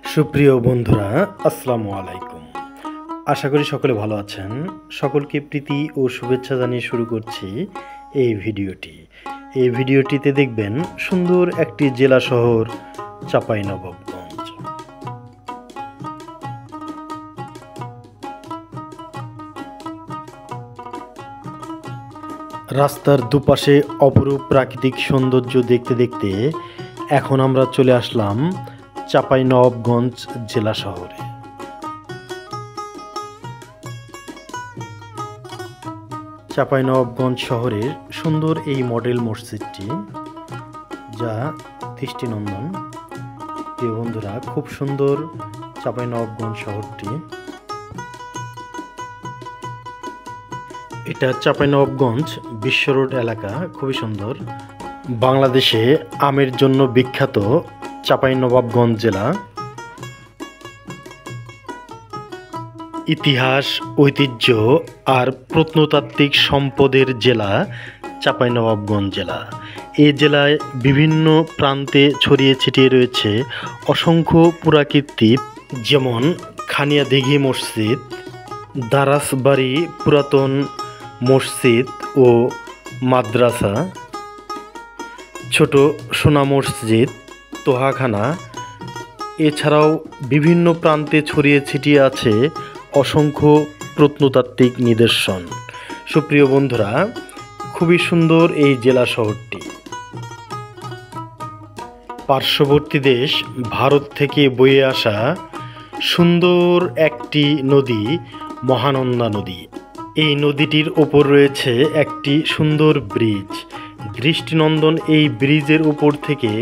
সুপ্রিয় বন্ধুরা, আসসালামু আলাইকুম। আশা করি সকলে ভালো আছেন। সকলকে প্রীতি ও শুভেচ্ছা জানিয়ে শুরু করছি এই ভিডিওটি। এই ভিডিওটিতে দেখবেন সুন্দর একটি জেলা শহর চাঁপাইনবাবগঞ্জ। রাস্তার দুপাশে অপরূপ প্রাকৃতিক সৌন্দর্য দেখতে দেখতে এখন আমরা চলে আসলাম চাঁপাইনবাবগঞ্জ জেলা শহরে। চাঁপাইনবাবগঞ্জ শহরের সুন্দর এই মডেল মসজিদটি, যা দৃষ্টিনন্দন। প্রিয় বন্ধুরা, খুব সুন্দর চাঁপাইনবাবগঞ্জ শহরটি। এটা চাঁপাইনবাবগঞ্জ বিশ্ব রোড এলাকা, খুবই সুন্দর। বাংলাদেশে আমের জন্য বিখ্যাত চাঁপাইনবাবগঞ্জ জেলা। ইতিহাস, ঐতিহ্য আর প্রত্নতাত্ত্বিক সম্পদের জেলা চাঁপাইনবাবগঞ্জ জেলা। এই জেলায় বিভিন্ন প্রান্তে ছড়িয়ে ছিটিয়ে রয়েছে অসংখ্য পুরাকীর্তি, যেমন খানিয়া দিঘি মসজিদ, দারাসবাড়ি পুরাতন মসজিদ ও মাদ্রাসা, ছোট সোনা মসজিদ, তোহাখানা। এছাড়াও বিভিন্ন প্রান্তে ছড়িয়ে ছিটিয়ে আছে অসংখ্য প্রত্নতাত্ত্বিক নিদর্শন। সুপ্রিয় বন্ধুরা, খুবই সুন্দর এই জেলা শহরটি। পার্শ্ববর্তী দেশ ভারত থেকে বয়ে আসা সুন্দর একটি নদী মহানন্দা নদী। এই নদীটির ওপর রয়েছে একটি সুন্দর ব্রিজ। দৃষ্টিনন্দন এই ব্রিজের উপর থেকে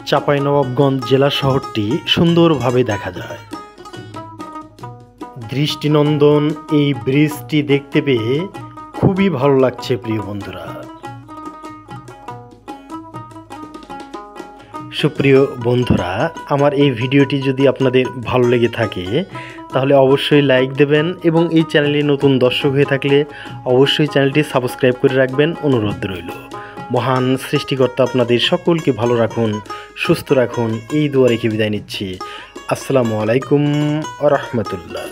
চাঁপাইনবাবগঞ্জ জেলা শহরটি সুন্দরভাবে দেখা যায়। দৃষ্টিনন্দন এই ব্রিজটি দেখতে পেয়ে খুবই ভালো লাগছে প্রিয় বন্ধুরা। সুপ্রিয় বন্ধুরা, আমার এই ভিডিওটি যদি আপনাদের ভালো লেগে থাকে তাহলে অবশ্যই লাইক দেবেন এবং এই চ্যানেলে নতুন দর্শক হয়ে থাকলে অবশ্যই চ্যানেলটি সাবস্ক্রাইব করে রাখবেন, অনুরোধ রইল। মহান সৃষ্টিকর্তা আপনাদের সকলকে ভালো রাখুন, সুস্থ রাখুন, এই দোয়া রেখে বিদায় নিচ্ছি। আসসালামু আলাইকুম ওয়া রাহমাতুল্লাহ।